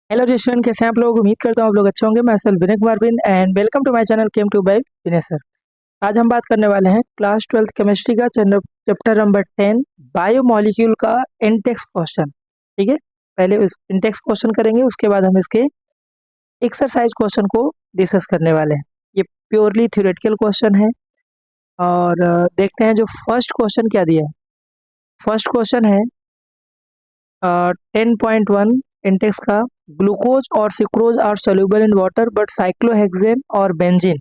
Hello restaurant, कैसे हैं आप लोग? उम्मीद करता हूँ आप लोग अच्छे होंगे। मैं सेल्फ विनय कुमार बिन and welcome to my channel chem to by Vinay sir. आज हम बात करने वाले हैं क्लास 12th केमिस्ट्री का चैप्टर नंबर 10 बायोमोलिक्यूल का इंटेक्स क्वेश्चन। ठीक है, पहले उस इंटेक्स क्वेश्चन करेंगे, उसके बाद हम इसके एक्सरसाइज क्वेश्चन को डिस्कस करने वाले हैं। ये प्योरली थ्योरेटिकल क्वेश्चन है और देखते हैं जो फर्स्ट क्वेश्चन क्या दिया है। फर्स्ट क्वेश्चन है 10.1 इंटेक्स का, ग्लूकोज और sucrose are soluble in water but cyclohexane और benzene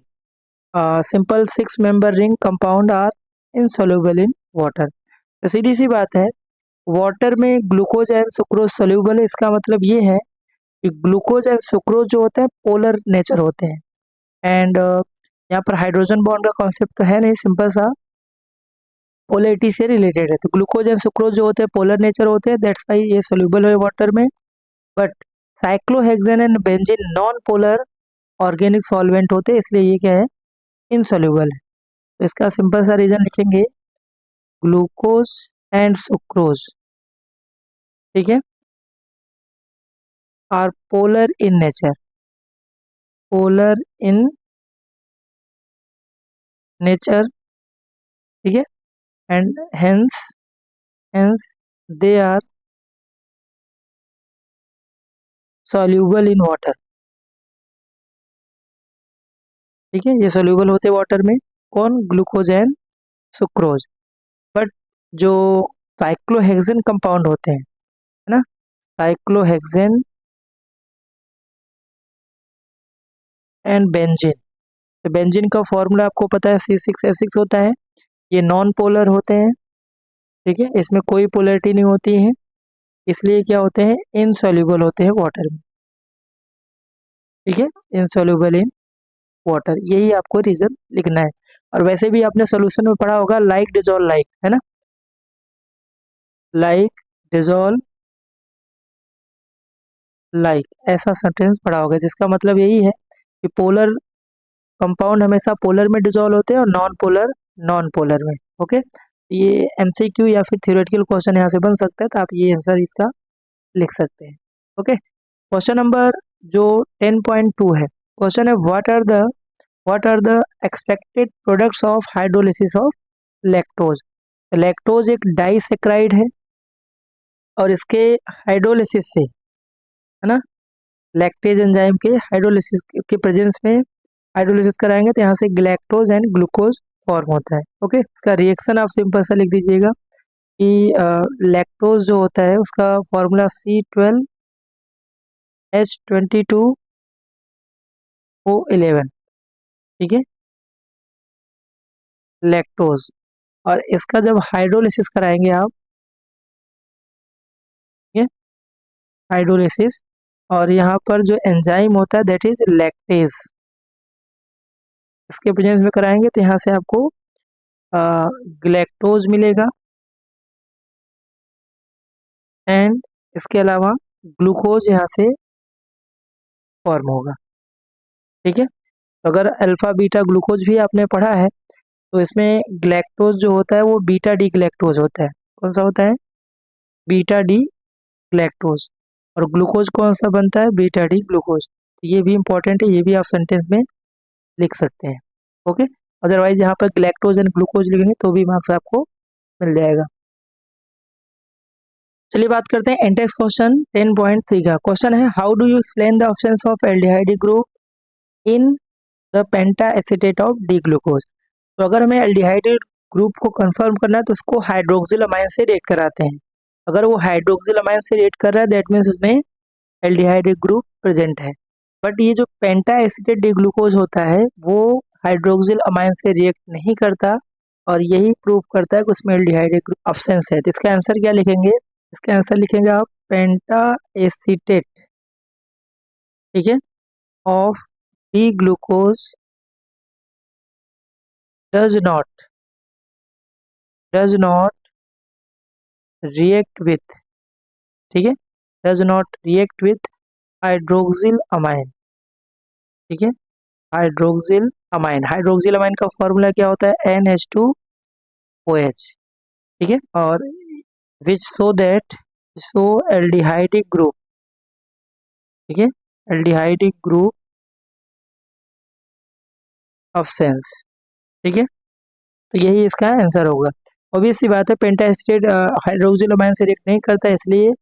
simple 6 member ring compound are insoluble in water. तो सीधी सी बात है, वाटर में ग्लूकोज एंड सुक्रोज सोल्यूबल है। इसका मतलब ये है कि ग्लूकोज एंड सुक्रोज जो होते हैं पोलर नेचर होते हैं एंड यहाँ पर हाइड्रोजन बॉन्ड का कॉन्सेप्ट तो है नहीं, सिंपल सा पोलरिटी से रिलेटेड है। तो ग्लूकोज एंड सुक्रोज जो होते हैं पोलर नेचर होते हैं, दैट्स वाई ये सोल्यूबल है वाटर में। But cyclohexane and benzene non polar organic solvent होते हैं, इसलिए ये क्या है, इनसोल्यूबल है। तो इसका सिंपल सा रीजन लिखेंगे, ग्लूकोज एंड सुक्रोज, ठीक है, are polar in nature, polar in nature, ठीक है, and hence hence they are soluble in water. ठीक है, ये सॉल्यूबल होते वाटर में, कौन, ग्लूकोज एंड सुक्रोज। बट जो साइक्लोहेक्सेन कंपाउंड होते हैं, है ना, साइक्लोहेक्सेन एंड बेंजीन, तो बेंजीन का फॉर्मूला आपको पता है C6H6 होता है। ये नॉन पोलर होते हैं, ठीक है, इसमें कोई पोलरिटी नहीं होती है, इसलिए क्या होते हैं, इनसॉल्यूबल होते हैं वाटर में। ठीक है, इनसॉल्यूबल इन वाटर, यही आपको रीजन लिखना है। और वैसे भी आपने सोल्यूशन में पढ़ा होगा लाइक डिजोल्व लाइक, है ना, लाइक डिजोल्व लाइक, ऐसा सेंटेंस पढ़ा होगा, जिसका मतलब यही है कि पोलर कंपाउंड हमेशा पोलर में डिजोल्व होते हैं और नॉन पोलर में। ओके, ये एमसीक्यू या फिर थ्योरेटिकल क्वेश्चन यहाँ से बन सकता है, तो आप ये आंसर इसका लिख सकते हैं। ओके, क्वेश्चन नंबर जो 10.2 है, क्वेश्चन है what are the expected products of hydrolysis of lactose. Lactose एक डाइसेक्राइड है और इसके हाइड्रोलिसिस से, है ना, लैक्टेज एंजाइम के हाइड्रोलिसिस के प्रेजेंस में हाइड्रोलिसिस कराएंगे तो यहाँ से ग्लैक्टोज एंड ग्लूकोज फॉर्म होता है। ओके, इसका रिएक्शन आप सिंपल सा लिख दीजिएगा कि लैक्टोज जो होता है उसका फॉर्मूला C12H22O11, ठीक है, लैक्टोज। और इसका जब हाइड्रोलिसिस कराएंगे आप, ठीक है, हाइड्रोलिसिस, और यहाँ पर जो एंजाइम होता है दैट इज लैक्टेज, इसके प्रेजेंस में कराएंगे तो यहाँ से आपको ग्लैक्टोज मिलेगा एंड इसके अलावा ग्लूकोज यहाँ से फॉर्म होगा। ठीक है, तो अगर अल्फा बीटा ग्लूकोज भी आपने पढ़ा है तो इसमें ग्लैक्टोज जो होता है वो बीटा डी ग्लैक्टोज होता है। कौन सा होता है, बीटा डी ग्लैक्टोज। और ग्लूकोज कौन सा बनता है, बीटा डी ग्लूकोज। तो ये भी इंपॉर्टेंट है, ये भी आप सेंटेंस में लिख सकते हैं। ओके, अदरवाइज यहाँ पर ग्लैक्टोज एंड ग्लूकोज लिखेंगे तो भी मार्क्स आपको मिल जाएगा। चलिए बात करते हैं इंटेक्स क्वेश्चन 10.3 का। क्वेश्चन है, how do you explain the options of aldehyde group in the penta acetate of D glucose. तो अगर हमें एल्डिहाइड ग्रुप को कंफर्म करना है तो उसको हाइड्रोक्सिल अमाइन से रेट कराते हैं। अगर वो हाइड्रोक्सिल अमाइन से रेट कर रहा है दैट मीन्स उसमें एल्डिहाइड ग्रुप प्रेजेंट है। बट ये जो पेंटा एसिटेट डी ग्लूकोज होता है वो हाइड्रोक्सिल अमाइन से रिएक्ट नहीं करता, और यही प्रूव करता है कि उसमें एल्डिहाइड ग्रुप अब्सेंस है। तो इसका आंसर क्या लिखेंगे, इसका आंसर लिखेंगे आप पेंटा एसिटेट, ठीक है, of D glucose does not react with, ठीक है, does not react with hydroxyl amine, ठीक है, हाइड्रोक्सिल अमाइन। हाइड्रोक्सिल अमाइन का फॉर्मूला क्या होता है, NH2OH, ठीक है, और विच शो एल्डिहाइडिक ग्रुप, ठीक है, एल्डिहाइडिक ग्रुप ऑब्सेंस। ठीक है, तो यही इसका आंसर होगा। ऑब्वियस सी बात है, पेंटाएसिटेट हाइड्रोक्सिल अमाइन से रिएक्ट नहीं करता, इसलिए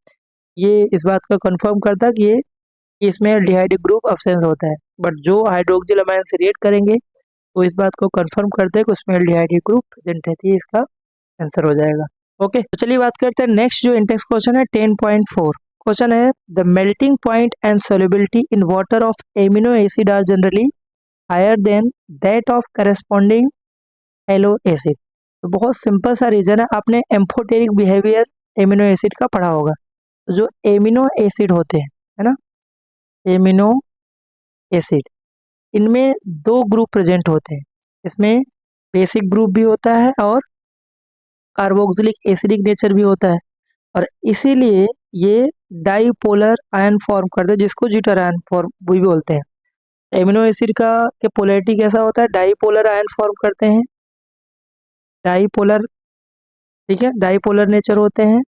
ये इस बात का कंफर्म करता कि ये कि इसमें एल्डिहाइडिक ग्रुप अब्सेंस होता है। बट जो हाइड्रोक्सिल अमाइन से रिएक्ट करेंगे वो इस बात को कंफर्म करते हैं कि उसमें एल्डिहाइडिक ग्रुप प्रेजेंट रहती है, इसका आंसर हो जाएगा। ओके, तो चलिए बात करते हैं नेक्स्ट जो इंडेक्स क्वेश्चन है 10.4। क्वेश्चन है the melting point and solubility in water of amino acid are generally higher than that of corresponding halo acid. तो बहुत सिंपल सा रीजन है, आपने एम्फोटेरिक बिहेवियर एमिनो एसिड का पढ़ा होगा। तो जो एमिनो एसिड होते हैं, है ना, एमिनो एसिड, इनमें दो ग्रुप प्रेजेंट होते हैं। इसमें बेसिक ग्रुप भी होता है और कार्बोक्सिलिक एसिडिक नेचर भी होता है, और इसीलिए ये डाईपोलर आयन फॉर्म करते हैं, जिसको ज्यूटर आयन फॉर्म भी बोलते हैं। एमिनो एसिड का के पोलैरिटी कैसा होता है, डाईपोलर आयन फॉर्म करते हैं, डाईपोलर। ठीक है, डाईपोलर नेचर होते हैं,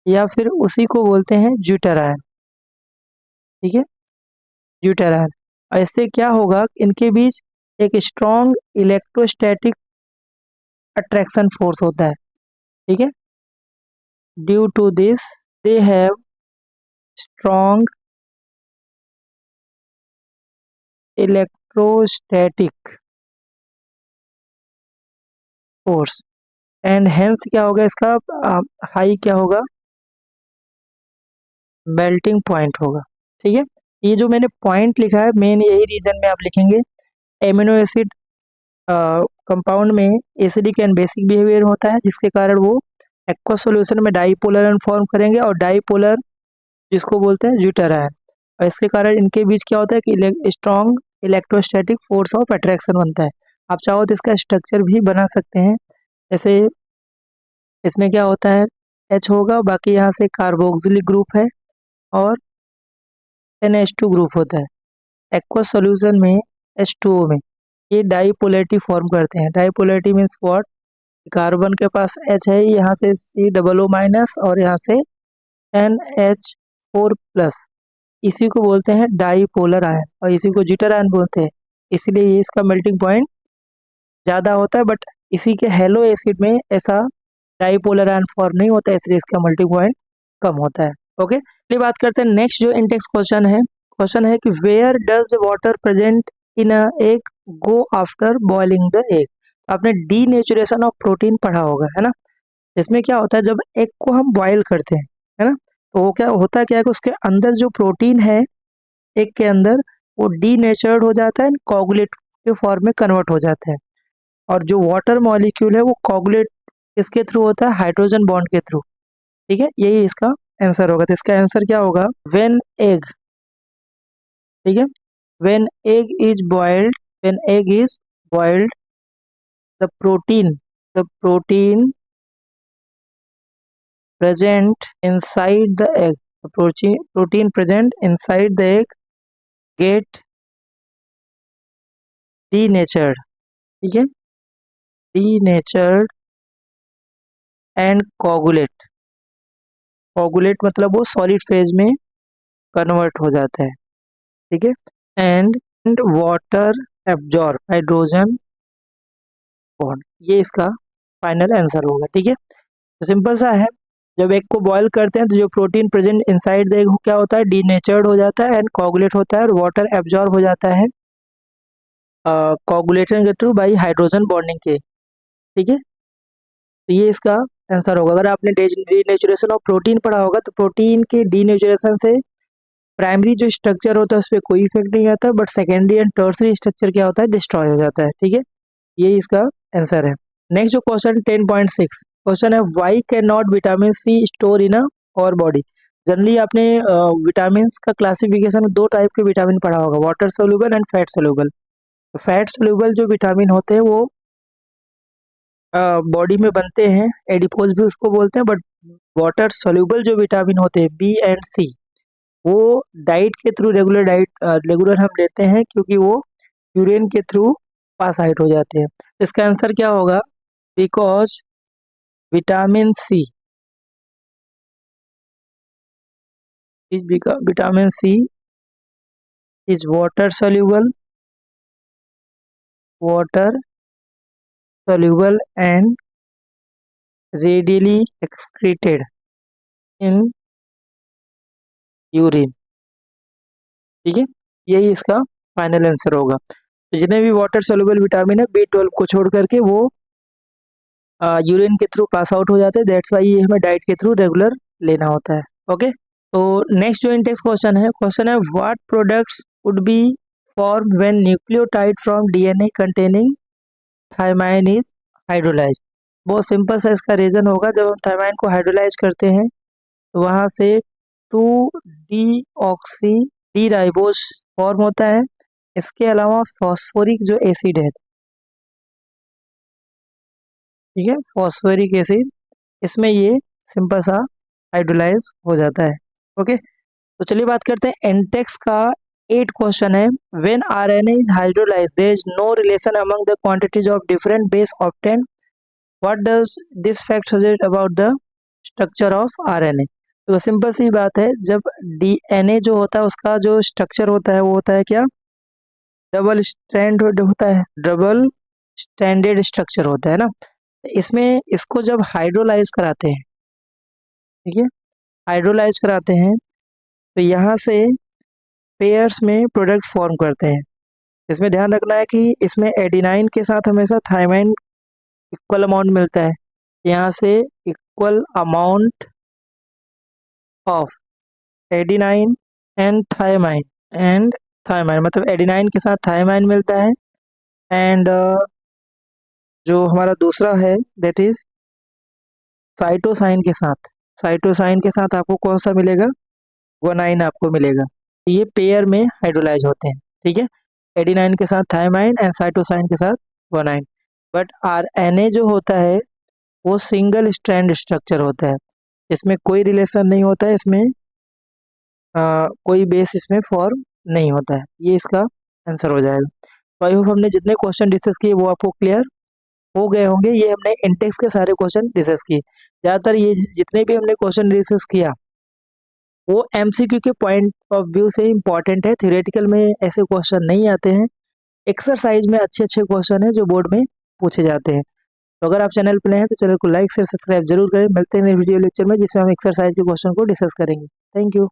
या फिर उसी को बोलते हैं ज्यूटर आयन। ठीक है, ज्यूटर आयन। और इससे क्या होगा, इनके बीच एक स्ट्रॉन्ग इलेक्ट्रोस्टैटिक अट्रैक्शन फोर्स होता है। ठीक है, due to this they have strong electrostatic force, and hence क्या होगा इसका हाई क्या होगा, मेल्टिंग पॉइंट होगा। ठीक है, ये जो मैंने पॉइंट लिखा है मेन यही रीजन में आप लिखेंगे। एमिनो एसिड कंपाउंड में एसिडिक एंड बेसिक बिहेवियर होता है, जिसके कारण वो एक्वस सॉल्यूशन में डाईपोलर आयन फॉर्म करेंगे, और डाईपोलर जिसको बोलते हैं ज्यूटर आयन। और इसके कारण इनके बीच क्या होता है कि strong electrostatic force of attraction बनता है। आप चाहो तो इसका स्ट्रक्चर भी बना सकते हैं, जैसे इसमें क्या होता है, H होगा, बाकी यहाँ से कार्बोक्सिलिक ग्रुप है और NH2 ग्रुप होता है। एक्वस सॉल्यूशन में H2O में ये डाईपोलैरिटी फॉर्म करते हैं। डाईपोलैरिटी मीन्स व्हाट, कार्बन के पास H है, यहाँ से COO माइनस और यहाँ से NH4 प्लस, इसी को बोलते हैं डाईपोलर आयन, और इसी को ज्यूटर आयन बोलते हैं। इसीलिए ये इसका मेल्टिंग पॉइंट ज़्यादा होता है, बट इसी के हेलो एसिड में ऐसा डाईपोलर आयन फॉर्म नहीं होता है, इसलिए इसका मेल्टिंग पॉइंट कम होता है। ओके, ये बात करते हैं नेक्स्ट जो इंडेक्स क्वेश्चन है कि where does water present in a egg go after boiling the egg. आपने डीनेचुरेशन ऑफ प्रोटीन पढ़ा होगा, है ना। इसमें क्या होता है, जब एग को हम बॉयल करते हैं, है ना, तो वो क्या है कि उसके अंदर जो प्रोटीन है एग के अंदर, वो डीनेचर्ड हो जाता है, कोगुलेट के फॉर्म में कन्वर्ट हो जाता है। और जो वाटर मॉलिक्यूल है वो कोगुलेट किसके थ्रू होता है, हाइड्रोजन बॉन्ड के थ्रू। ठीक है, यही इसका आंसर होगा। तो इसका आंसर क्या होगा, व्हेन एग। ठीक है, when egg is boiled, when egg is boiled the protein, the protein present inside the egg, the protein present inside the egg get denatured। ठीक है, denatured and coagulate मतलब वो सॉलिड फेज में convert हो जाता है। ठीक है, and water absorb hydrogen bond, ये इसका फाइनल आंसर होगा। ठीक है, तो सिंपल सा है, जब एग को बॉयल करते हैं तो जो protein present inside the egg क्या होता है, डीनेचर्ड हो जाता है एंड कोगुलेट होता है, और वाटर एब्जॉर्ब हो जाता है कोगुलेशन के थ्रू बाई हाइड्रोजन बॉन्डिंग के। ठीक है, तो ये इसका आंसर होगा। अगर आपने डीनेचुरेशन ऑफ प्रोटीन पढ़ा होगा, तो प्रोटीन के डीनेचुरेशन से प्राइमरी जो स्ट्रक्चर होता है उस पर कोई इफेक्ट नहीं आता, but secondary and tertiary structure क्या होता है, डिस्ट्रॉय हो जाता है। ठीक है, ये इसका आंसर है। नेक्स्ट जो क्वेश्चन 10.6 क्वेश्चन है, why can not vitamin c store in our body. Generally आपने विटामिन का क्लासिफिकेशन दो टाइप के विटामिन पढ़ा होगा, water soluble and fat soluble. तो फैट सोल्यूबल जो विटामिन होते हैं वो बॉडी में बनते हैं, एडिपोज भी उसको बोलते हैं, बट वाटर सोल्यूबल जो विटामिन होते हैं बी एंड सी, वो डाइट के थ्रू रेगुलर हम लेते हैं, क्योंकि वो यूरिन के थ्रू पास आउट हो जाते हैं। इसका आंसर क्या होगा, because vitamin c vitamin c is water soluble and readily excreted in urine. ठीक है, यही इसका फाइनल आंसर होगा। तो जितने भी वाटर सोल्यूबल विटामिन है B12 को छोड़ करके वो यूरिन के थ्रू पास आउट हो जाते हैं, दैट्स वाई ये हमें डाइट के थ्रू रेगुलर लेना होता है। ओके, तो नेक्स्ट जो इंटेक्स क्वेश्चन है what products would be form when nucleotide from DNA containing thymine is hydrolysed. बहुत सिंपल सा इसका रीजन होगा, जब हम थायमाइन को हाइड्रोलाइज करते हैं तो वहाँ से 2-डीऑक्सी डी राइबोस फॉर्म होता है। इसके अलावा फॉस्फोरिक जो एसिड है, ठीक है, फॉस्फोरिक एसिड, इसमें ये सिंपल सा हाइड्रोलाइज हो जाता है। ओके, तो चलिए बात करते हैं एंटेक्स का 8 क्वेश्चन है when RNA is hydrolysed there is no relation among the quantities of different base obtain, what does this fact suggest about the structure of RNA. तो सिंपल सी बात है, जब डीएनए जो होता है उसका जो स्ट्रक्चर होता है वो होता है क्या, डबल स्ट्रैंड होता है, डबल स्ट्रैंडेड स्ट्रक्चर होता है ना। इसमें इसको जब हाइड्रोलाइज कराते हैं, ठीक है, हाइड्रोलाइज कराते हैं तो यहाँ से पेयर्स में प्रोडक्ट फॉर्म करते हैं। इसमें ध्यान रखना है कि इसमें एडिनाइन के साथ हमेशा थायमाइन इक्वल अमाउंट मिलता है, यहाँ से equal amount of adenine and thymine मतलब एडिनाइन के साथ थायमाइन मिलता है। एंड जो हमारा दूसरा है दैट इज साइटोसाइन के साथ आपको कौन सा मिलेगा, गुआनाइन आपको मिलेगा। ये पेयर में हाइड्रोलाइज होते हैं, ठीक है, एडिनाइन के साथ थायमाइन एंड साइटोसाइन के साथ गुआनाइन। बट आरएनए जो होता है वो सिंगल स्ट्रैंड स्ट्रक्चर होता है, इसमें कोई रिलेशन नहीं होता है, इसमें कोई बेस इसमें फॉर्म नहीं होता है। ये इसका आंसर हो जाएगा। तो आई होप हमने जितने क्वेश्चन डिस्कस किए वो आपको क्लियर हो गए होंगे। ये हमने इंटेक्स के सारे क्वेश्चन डिस्कस किए। ज़्यादातर ये जितने भी हमने क्वेश्चन डिस्कस किया वो एमसीक्यू के पॉइंट ऑफ व्यू से इम्पॉर्टेंट है, थ्योरेटिकल में ऐसे क्वेश्चन नहीं आते हैं। एक्सरसाइज में अच्छे अच्छे क्वेश्चन हैं जो बोर्ड में पूछे जाते हैं। तो अगर आप चैनल पर नए हैं तो चैनल को लाइक से सब्सक्राइब जरूर करें। मिलते हैं वीडियो लेक्चर में जिसमें हम एक्सरसाइज के क्वेश्चन को डिस्कस करेंगे। Thank you.